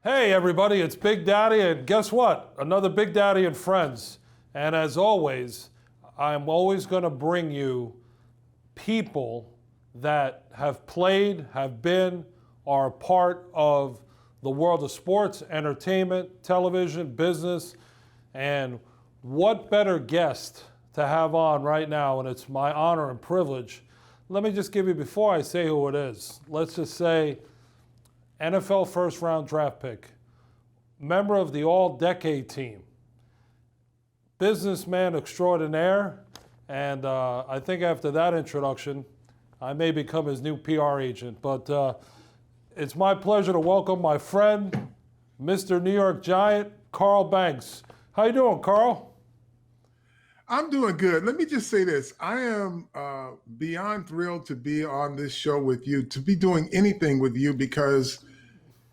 Hey everybody, it's Big Daddy, and guess what? Another Big Daddy and friends. And as always, I'm always going to bring you people that have played, have been, are a part of the world of sports, entertainment, television, business, and what better guest to have on right now, and it's my honor and privilege. Let me just give you, before I say who it is, let's just say NFL first round draft pick, member of the all-decade team, businessman extraordinaire, and I think after that introduction, I may become his new PR agent. But it's my pleasure to welcome my friend, Mr. New York Giant, Carl Banks. How you doing, Carl? I'm doing good. Let me just say this. I am beyond thrilled to be on this show with you, to be doing anything with you, because,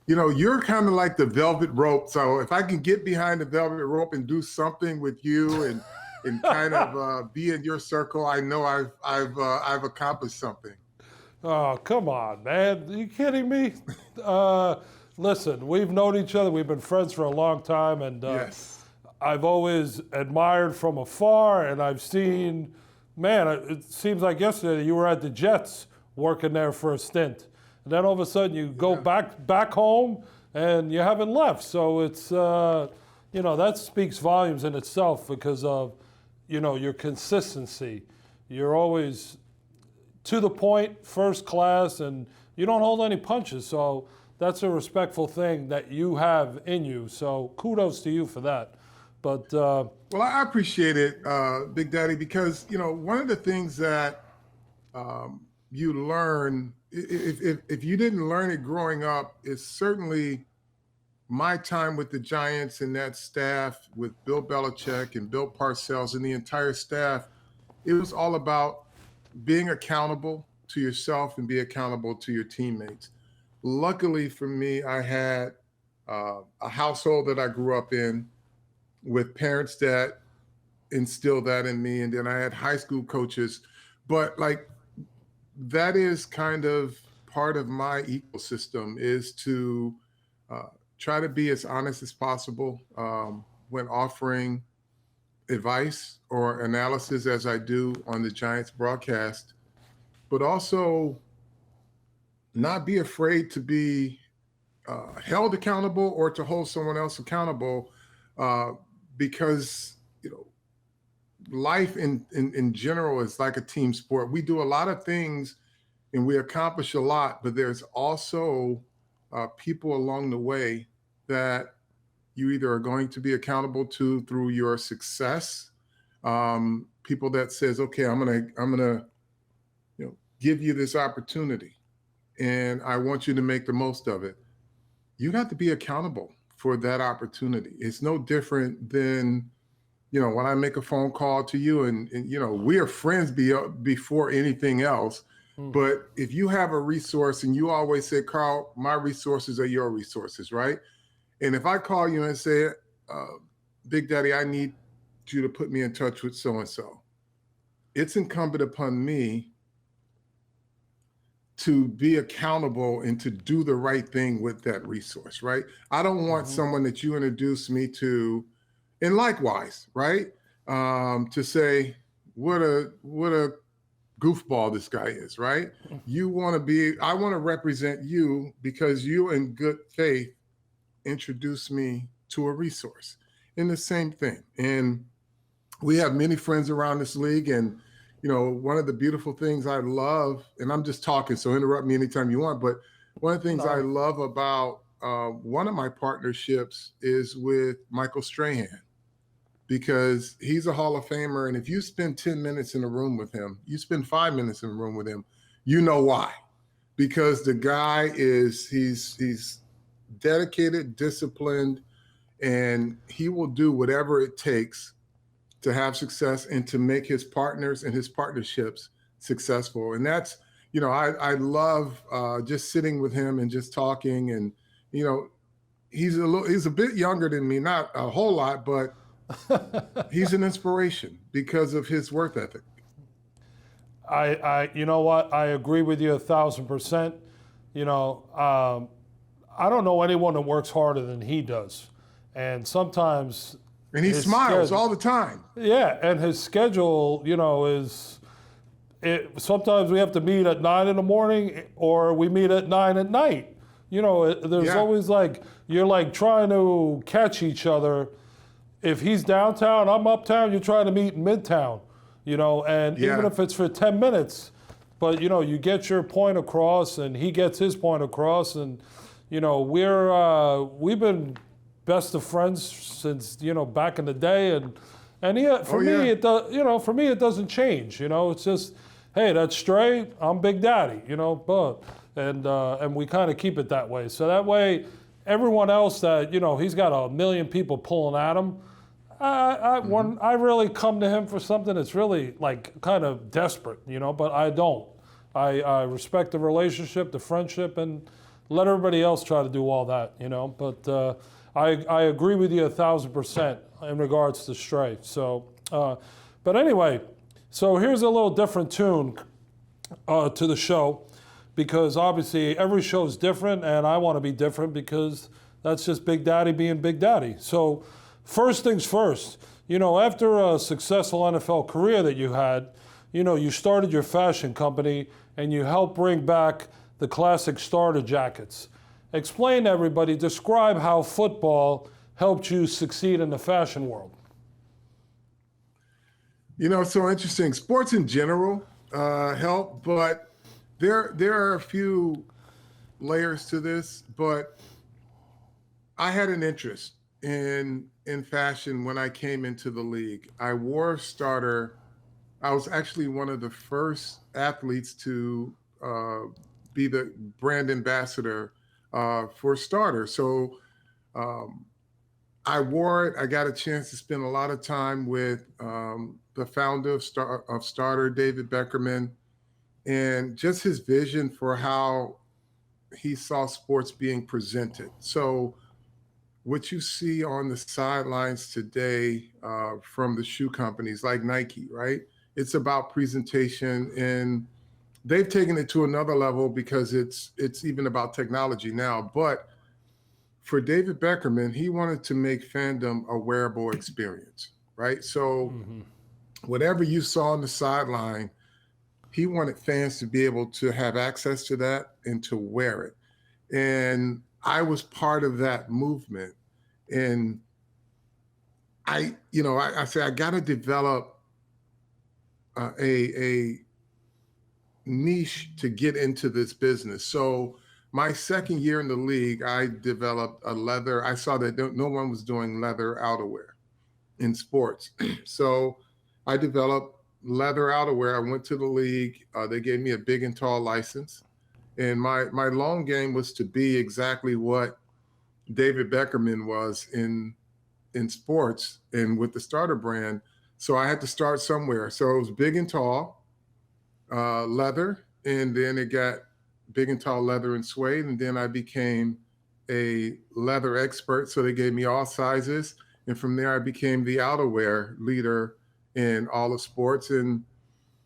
you're kind of like the velvet rope. So if I can get behind the velvet rope and do something with you and kind of be in your circle, I know I've accomplished something. Oh, come on, man. Are you kidding me? Listen, we've known each other. We've been friends for a long time, and Yes. I've always admired from afar, and I've seen, man, it seems like yesterday you were at the Jets working there for a stint. And then all of a sudden you go back home and you haven't left. So it's, that speaks volumes in itself because of, your consistency. You're always to the point, first class, and you don't hold any punches. So that's a respectful thing that you have in you. So kudos to you for that. But Well, I appreciate it, Big Daddy, because, one of the things that you learn, if you didn't learn it growing up, is certainly my time with the Giants and that staff with Bill Belichick and Bill Parcells and the entire staff. It was all about being accountable to yourself and be accountable to your teammates. Luckily for me, I had a household that I grew up in with parents that instilled that in me. And then I had high school coaches. But that is kind of part of my ecosystem, is to try to be as honest as possible when offering advice or analysis, as I do on the Giants broadcast, but also not be afraid to be held accountable or to hold someone else accountable, because life in general is like a team sport. We do a lot of things and we accomplish a lot, but there's also people along the way that you either are going to be accountable to through your success. People that says, okay, I'm gonna give you this opportunity and I want you to make the most of it. You got to be accountable for that opportunity. It's no different than, when I make a phone call to you and we are friends before anything else. But if you have a resource and you always say, Carl, my resources are your resources, right? And if I call you and say, Big Daddy, I need you to put me in touch with so-and-so, it's incumbent upon me to be accountable and to do the right thing with that resource, right? I don't want someone that you introduce me to, and likewise, right? To say, what a goofball this guy is, right? I want to represent you because you in good faith introduced me to a resource. And the same thing. And we have many friends around this league. And, one of the beautiful things I love, and I'm just talking, so interrupt me anytime you want, but one of the things I love about one of my partnerships is with Michael Strahan, because he's a Hall of Famer. And if you spend 10 minutes in a room with him, you spend 5 minutes in a room with him, you know why. Because the guy he's dedicated, disciplined, and he will do whatever it takes to have success and to make his partners and his partnerships successful. And that's, I love just sitting with him and just talking. And, he's a bit younger than me, not a whole lot, but he's an inspiration because of his work ethic. you know what? I agree with you 1,000%. I don't know anyone that works harder than he does. And sometimes And he his smiles sched- all the time. Yeah, and his schedule, sometimes we have to meet at 9 in the morning or we meet at 9 at night. There's Yeah. always you're trying to catch each other. If he's downtown, I'm uptown, you're trying to meet in Midtown, and Yeah. even if it's for 10 minutes, but you get your point across and he gets his point across, and we've been best of friends since back in the day, and for me yeah. it does, for me it doesn't change, it's just, hey, that's Stray, I'm Big Daddy, but and we kind of keep it that way, so that way everyone else that he's got a million people pulling at him, when I really come to him for something that's really kind of desperate, but I don't. I respect the relationship, the friendship, and let everybody else try to do all that, But I agree with you 1,000% in regards to Stray. So, but anyway, so here's a little different tune to the show, because obviously every show is different, and I want to be different because that's just Big Daddy being Big Daddy. So first things first, after a successful NFL career that you had, you started your fashion company and you helped bring back the classic starter jackets. Explain to everybody, describe how football helped you succeed in the fashion world. It's so interesting. Sports in general help, but there are a few layers to this. But I had an interest in fashion when I came into the league. I wore starter. I was actually one of the first athletes to be the brand ambassador for starter. So I wore it. I got a chance to spend a lot of time with the founder of Starter, David Beckerman, and just his vision for how he saw sports being presented. So what you see on the sidelines today from the shoe companies like Nike, right? It's about presentation, and they've taken it to another level because it's even about technology now. But for David Beckerman, he wanted to make fandom a wearable experience, right? So whatever you saw on the sideline, he wanted fans to be able to have access to that and to wear it. And I was part of that movement. And I say I got to develop a niche to get into this business. So my second year in the league, I developed a leather. I saw that no one was doing leather outerwear in sports. So I developed leather outerwear. I went to the league. They gave me a big and tall license. And my long game was to be exactly what David Beckerman was in sports and with the starter brand. So I had to start somewhere. So it was big and tall, leather, and then it got big and tall leather and suede. And then I became a leather expert. So they gave me all sizes. And from there, I became the outerwear leader in all of sports. And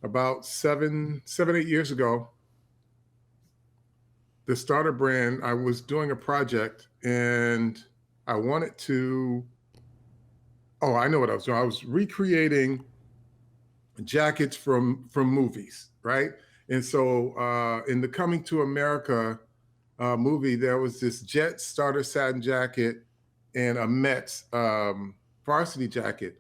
about 8 years ago, the starter brand, I was doing a project and I wanted to, I know what I was doing. I was recreating jackets from movies, right? And so in the Coming to America movie, there was this Jet starter satin jacket and a Mets varsity jacket.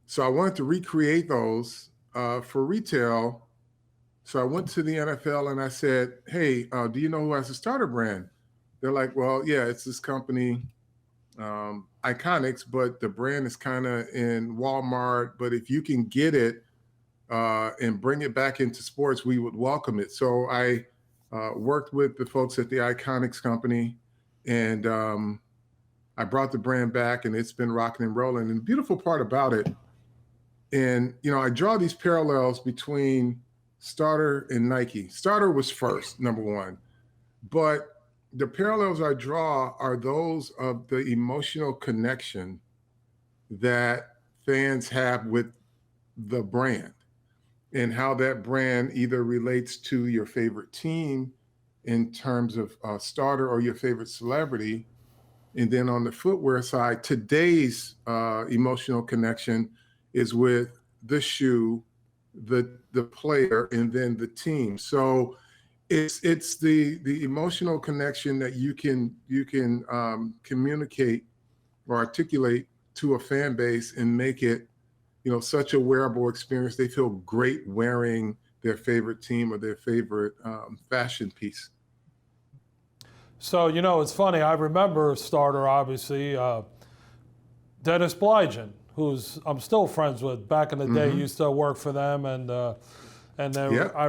So I wanted to recreate those for retail. So I went to the NFL and I said, hey, do you know who has a starter brand? They're like, well, yeah, it's this company, Iconics, but the brand is kind of in Walmart. But if you can get it and bring it back into sports, we would welcome it. So I worked with the folks at the Iconics company, and I brought the brand back, and it's been rocking and rolling. And the beautiful part about it, and I draw these parallels between Starter and Nike. Starter was first, number one, but the parallels I draw are those of the emotional connection that fans have with the brand and how that brand either relates to your favorite team, in terms of starter or your favorite celebrity. And then on the footwear side, today's emotional connection is with the shoe, the player, and then the team. So it's the emotional connection that you can communicate or articulate to a fan base and make it, such a wearable experience. They feel great wearing their favorite team or their favorite fashion piece. So, it's funny. I remember a starter, obviously, Dennis Blygen, who's I'm still friends with. Back in the day, used to work for them, and then Yeah. I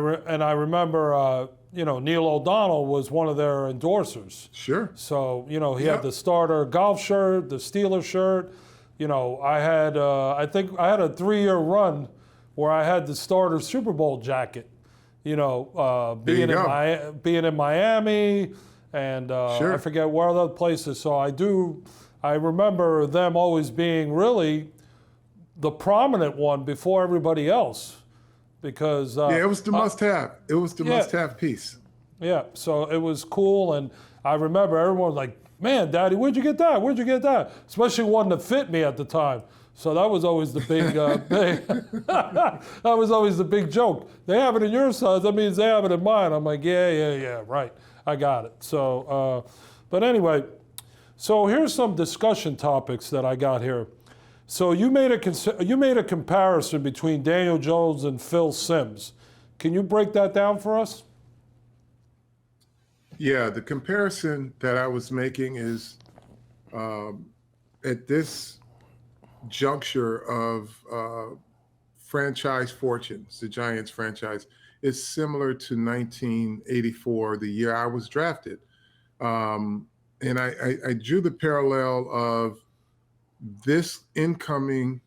remember, Neil O'Donnell was one of their endorsers. Sure. So, he Yeah. had the starter golf shirt, the Steeler shirt. I had, I think I had a 3-year run where I had the starter Super Bowl jacket. There Being you in go. being in Miami, and Sure. I forget where other places. So I remember them always being really the prominent one before everybody else, because Yeah, it was the must-have. It was the yeah. must-have piece. yeah, so it was cool, and I remember everyone was like, "Man, Daddy, where'd you get that? Where'd you get that?" Especially one that fit me at the time. So that was always the big, that was always the big joke. They have it in your size, that means they have it in mine. I'm like, yeah, right, I got it. So, but anyway, so here's some discussion topics that I got here. So you made a comparison between Daniel Jones and Phil Simms. Can you break that down for us? Yeah, the comparison that I was making is at this juncture of franchise fortunes, the Giants franchise, is similar to 1984, the year I was drafted. And I drew the parallel of this incoming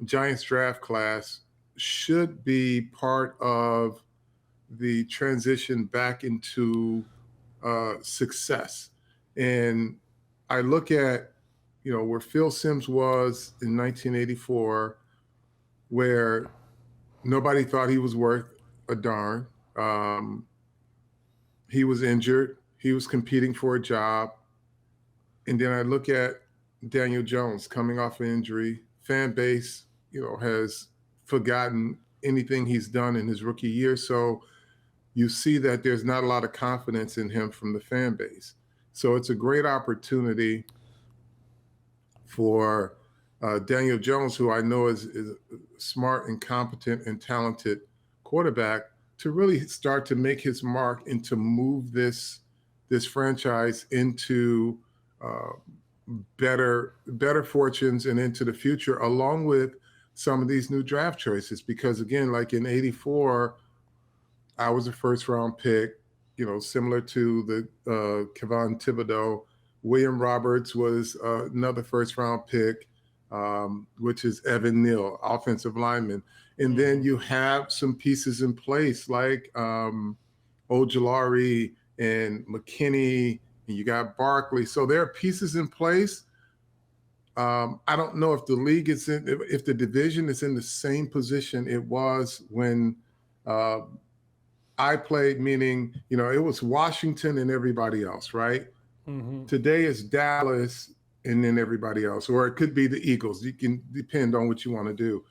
Giants draft class should be part of the transition back into success. And I look at, where Phil Simms was in 1984, where nobody thought he was worth a darn. He was injured. He was competing for a job. And then I look at Daniel Jones coming off an injury. Fan base, has forgotten anything he's done in his rookie year. So you see that there's not a lot of confidence in him from the fan base. So it's a great opportunity for Daniel Jones, who I know is a smart and competent and talented quarterback, to really start to make his mark and to move this franchise into better fortunes and into the future, along with some of these new draft choices. Because again, like in '84, I was a first round pick, similar to the Kevon Thibodeau. William Roberts was another first round pick, which is Evan Neal, offensive lineman. And then you have some pieces in place like Ojulari and McKinney, and you got Barkley. So there are pieces in place. I don't know if the league is if the division is in the same position it was when I played, meaning, it was Washington and everybody else, right? Today it's Dallas and then everybody else, or it could be the Eagles. You can depend on what you want to do.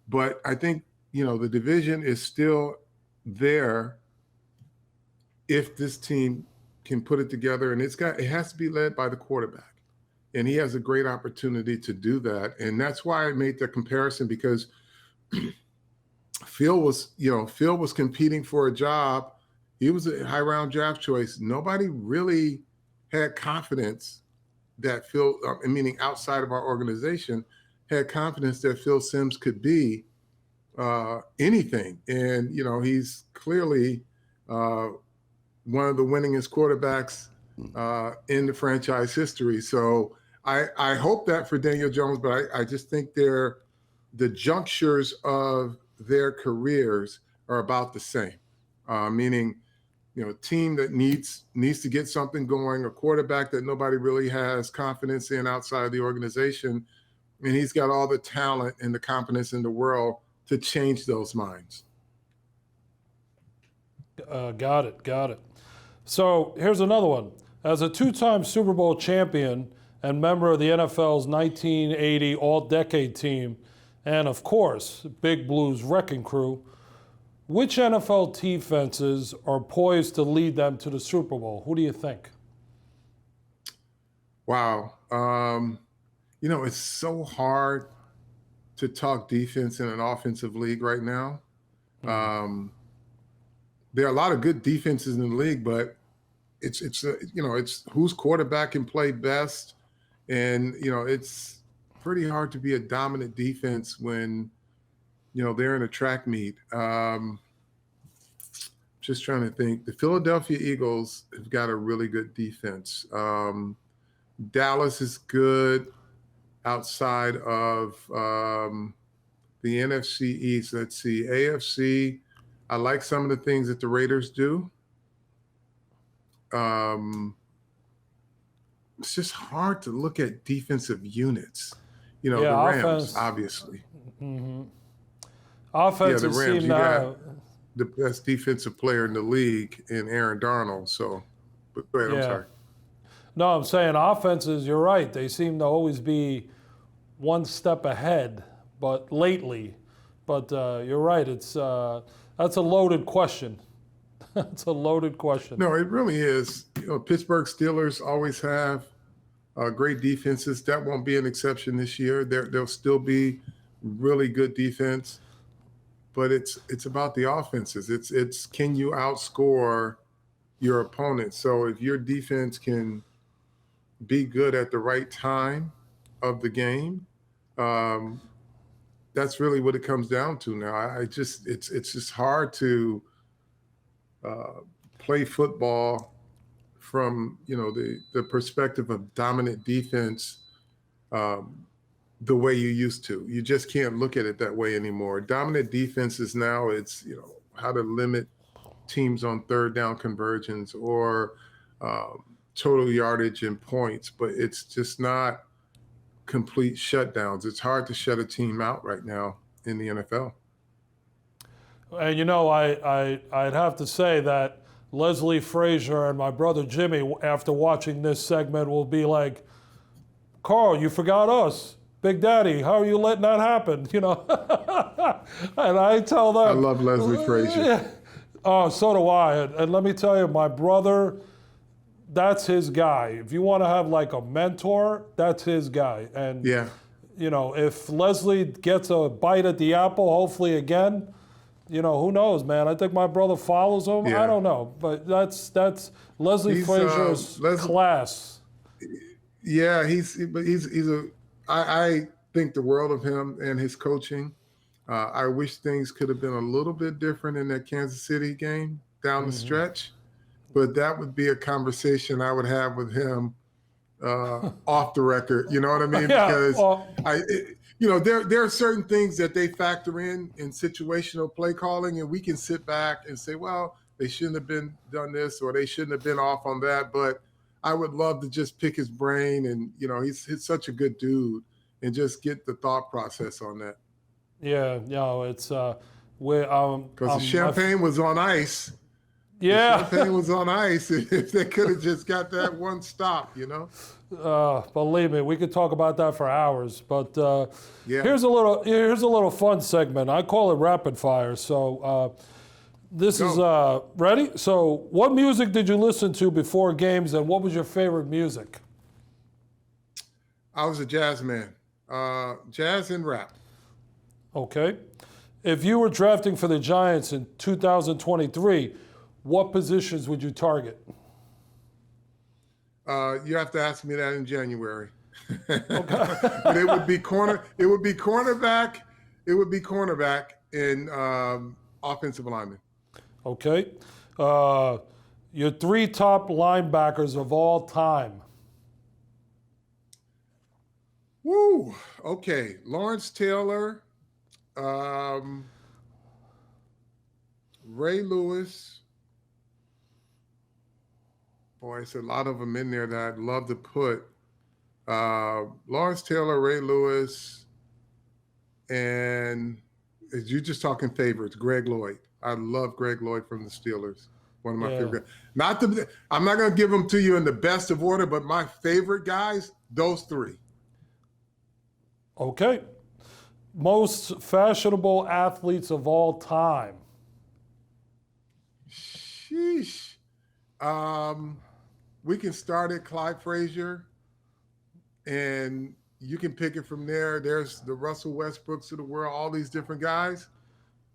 But I think, the division is still there if this team can put it together, and it has to be led by the quarterback. And he has a great opportunity to do that. And that's why I made the comparison, because Phil was competing for a job. He was a high round draft choice. Nobody really had confidence that Phil, meaning outside of our organization, had confidence that Phil Simms could be anything. And, he's clearly one of the winningest quarterbacks in the franchise history. So I hope that for Daniel Jones, but I just think the junctures of their careers are about the same, meaning, a team that needs to get something going, a quarterback that nobody really has confidence in outside of the organization, and he's got all the talent and the confidence in the world to change those minds. Got it. So here's another one. As a two-time Super Bowl champion and member of the NFL's 1980 All-Decade Team, and of course, Big Blue's Wrecking Crew, which NFL defenses are poised to lead them to the Super Bowl? Who do you think? Wow. It's so hard to talk defense in an offensive league right now. There are a lot of good defenses in the league, but it's whose quarterback can play best, and it's pretty hard to be a dominant defense when they're in a track meet. Just trying to think. The Philadelphia Eagles have got a really good defense. Dallas is good outside of the NFC East. Let's see, AFC. I like some of the things that the Raiders do. It's just hard to look at defensive units. The Rams, offense. Obviously. Offenses the Rams. seem You to got have, the best defensive player in the league in Aaron Darnold. So, but go ahead. I'm sorry. No, I'm saying offenses, you're right. They seem to always be one step ahead, but lately. But you're right. That's a loaded question. That's a loaded question. No, it really is. Pittsburgh Steelers always have great defenses. That won't be an exception this year. There'll still be really good defense, but it's about the offenses. It's can you outscore your opponent? So if your defense can be good at the right time of the game, that's really what it comes down to now. It's just hard to play football from the perspective of dominant defense the way you used to. You just can't look at it that way anymore. Dominant defenses now, it's how to limit teams on third down conversions or total yardage and points, but it's just not complete shutdowns. It's hard to shut a team out right now in the NFL. And I'd have to say that Leslie Frazier and my brother Jimmy, after watching this segment, will be like, Carl, you forgot us. Big Daddy, how are you letting that happen? And I tell them. I love Leslie Frazier. Oh, so do I. And let me tell you, my brother, that's his guy. If you want to have like a mentor, that's his guy. And yeah. If Leslie gets a bite at the apple, hopefully again, who knows, man? I think my brother follows him. Yeah. I don't know, but that's Leslie Frazier's class. Yeah, I think the world of him and his coaching. I wish things could have been a little bit different in that Kansas City game down the stretch, but that would be a conversation I would have with him off the record. You know what I mean? Yeah, because there are certain things that they factor in situational play calling, and we can sit back and say, well, they shouldn't have been done this or they shouldn't have been off on that. But I would love to just pick his brain, and he's such a good dude, and just get the thought process on that. Yeah, it's because the champagne was on ice. Yeah, the champagne was on ice. If they could have just got that one stop, Believe me, we could talk about that for hours. But yeah. here's a little fun segment. I call it rapid fire. So this is ready. So, what music did you listen to before games, and what was your favorite music? I was a jazz man, jazz and rap. Okay. If you were drafting for the Giants in 2023, what positions would you target? You have to ask me that in January. Okay. But it would be cornerback. It would be cornerback and offensive lineman. Okay. Your three top linebackers of all time. Woo. Okay. Lawrence Taylor, Ray Lewis. Boy, it's a lot of them in there that I'd love to put. Lawrence Taylor, Ray Lewis, and you're just talking favorites, Greg Lloyd. I love Greg Lloyd from the Steelers. One of my Yeah. favorite. I'm not going to give them to you in the best of order, but my favorite guys, those three. Okay. Most fashionable athletes of all time. Sheesh. We can start at Clyde Frazier, and you can pick it from there. There's the Russell Westbrooks of the world, all these different guys.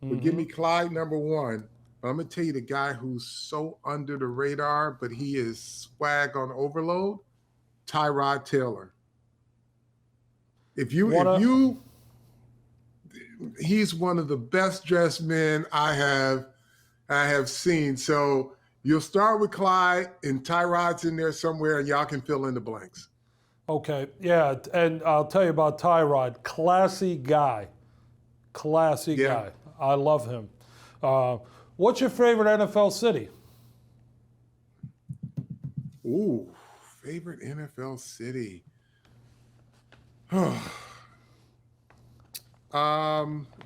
But give me Clyde number one. I'm going to tell you the guy who's so under the radar, but he is swag on overload, Tyrod Taylor. He's one of the best dressed men I have seen. So you'll start with Clyde, and Tyrod's in there somewhere, and y'all can fill in the blanks. Okay, yeah, and I'll tell you about Tyrod. Classy guy. Classy guy. I love him. What's your favorite NFL city? Ooh, favorite NFL city.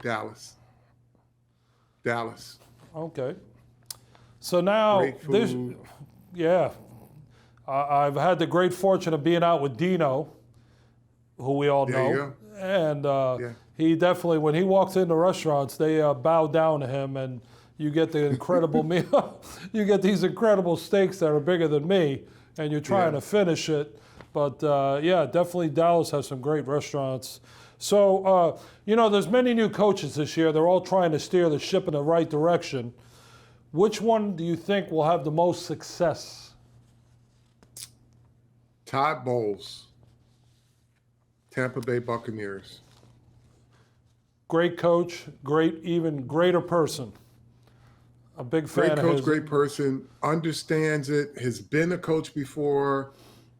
Dallas. Okay. So now Great food. I've had the great fortune of being out with Dino, who we all There you know, go. and he definitely, when he walks into restaurants, they bow down to him, and you get the incredible meal. You get these incredible steaks that are bigger than me, and you're trying to finish it. But definitely Dallas has some great restaurants. So, there's many new coaches this year. They're all trying to steer the ship in the right direction. Which one do you think will have the most success? Todd Bowles, Tampa Bay Buccaneers. Great coach, even greater person. A big fan Great of coach, his. great person, understands it, has been a coach before,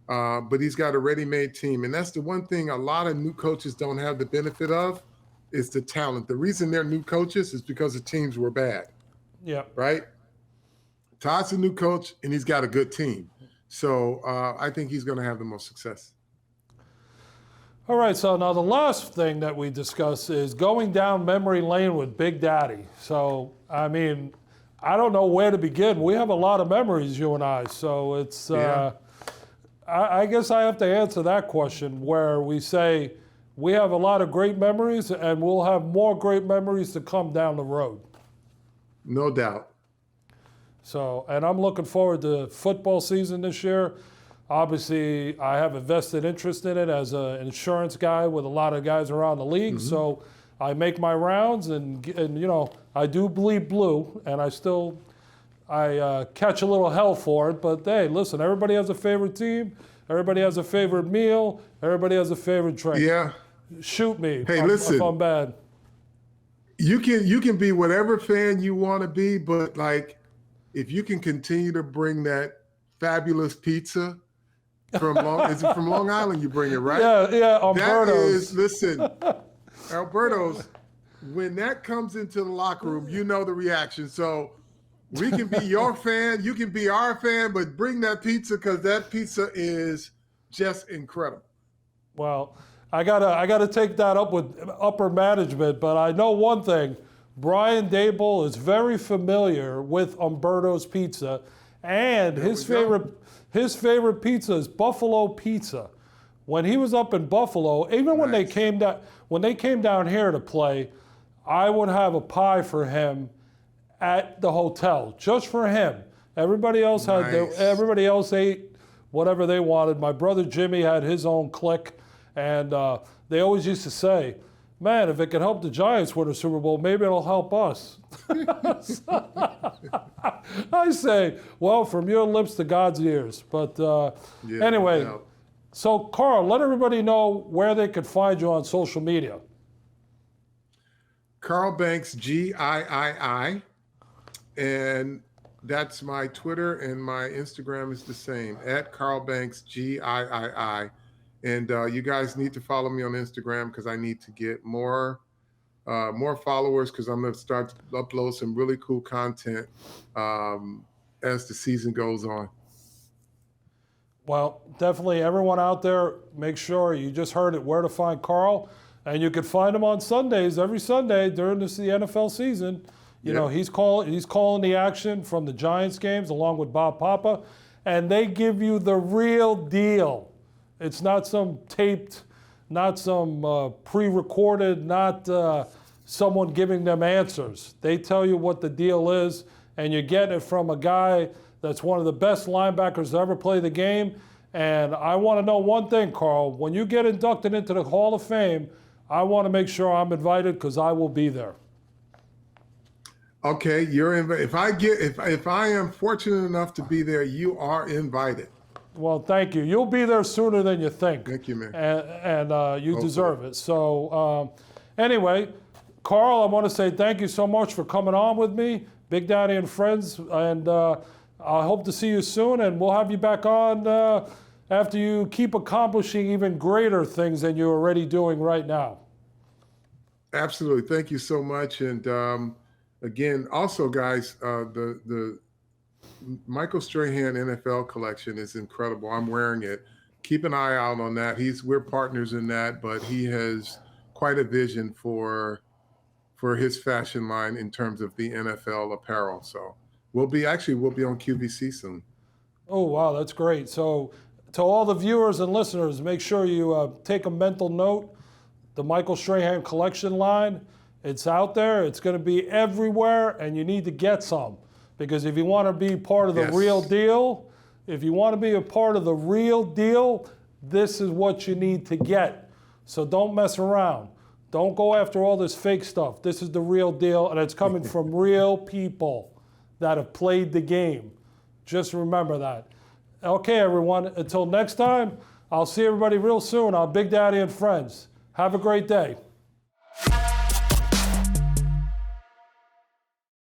but he's got a ready-made team. And that's the one thing a lot of new coaches don't have the benefit of is the talent. The reason they're new coaches is because the teams were bad. Yeah. Right? Todd's a new coach, and he's got a good team. So I think he's going to have the most success. All right, so now the last thing that we discuss is going down memory lane with Big Daddy. So, I mean, I don't know where to begin. We have a lot of memories, you and I. So it's, I guess I have to answer that question where we say we have a lot of great memories and we'll have more great memories to come down the road. No doubt. So, and I'm looking forward to football season this year. Obviously, I have a vested interest in it as an insurance guy with a lot of guys around the league. So I make my rounds and I do bleed blue, and I catch a little hell for it. But hey, listen, everybody has a favorite team. Everybody has a favorite meal. Everybody has a favorite drink. Yeah. Shoot me. Hey, listen. If I'm bad. You can be whatever fan you want to be, but like if you can continue to bring that fabulous pizza from Long Island, you bring it, right? Yeah, Alberto's. Listen, Alberto's, when that comes into the locker room, you know the reaction. So we can be your fan, you can be our fan, but bring that pizza because that pizza is just incredible. Well, I gotta take that up with upper management, but I know one thing. Brian Dable is very familiar with Umberto's Pizza, and his favorite pizza is Buffalo Pizza. When he was up in Buffalo, even when they came down here to play, I would have a pie for him at the hotel just for him. Everybody else everybody else ate whatever they wanted. My brother Jimmy had his own clique, and they always used to say, man, if it can help the Giants win a Super Bowl, maybe it'll help us. I say, well, from your lips to God's ears. But anyway, so Carl, let everybody know where they could find you on social media. Carl Banks, Giii, and that's my Twitter, and my Instagram is the same, at Carl Banks, Giii. And you guys need to follow me on Instagram because I need to get more followers because I'm going to start to upload some really cool content as the season goes on. Well, definitely everyone out there, make sure you just heard it, where to find Carl. And you can find him on Sundays, every Sunday during the NFL season. You know, he's calling the action from the Giants games along with Bob Papa, and they give you the real deal. It's not some taped, not some pre-recorded, not someone giving them answers. They tell you what the deal is, and you get it from a guy that's one of the best linebackers to ever play the game. And I want to know one thing, Carl. When you get inducted into the Hall of Fame, I want to make sure I'm invited because I will be there. Okay, you're invited. If I am fortunate enough to be there, you are invited. Well, thank you. You'll be there sooner than you think. Thank you, man. And you deserve it. So anyway, Carl, I want to say thank you so much for coming on with me, Big Daddy and friends. And I hope to see you soon. And we'll have you back on after you keep accomplishing even greater things than you're already doing right now. Absolutely. Thank you so much. And again, also, guys, the Michael Strahan NFL collection is incredible. I'm wearing it. Keep an eye out on that. We're partners in that, but he has quite a vision for his fashion line in terms of the NFL apparel. So we'll be on QVC soon. Oh, wow, that's great. So to all the viewers and listeners, make sure you take a mental note. The Michael Strahan collection line, it's out there. It's going to be everywhere, and you need to get some. Because if you want to be part of the real deal, if you want to be a part of the real deal, this is what you need to get. So don't mess around. Don't go after all this fake stuff. This is the real deal, and it's coming from real people that have played the game. Just remember that. Okay, everyone, until next time, I'll see everybody real soon on Big Daddy and Friends. Have a great day.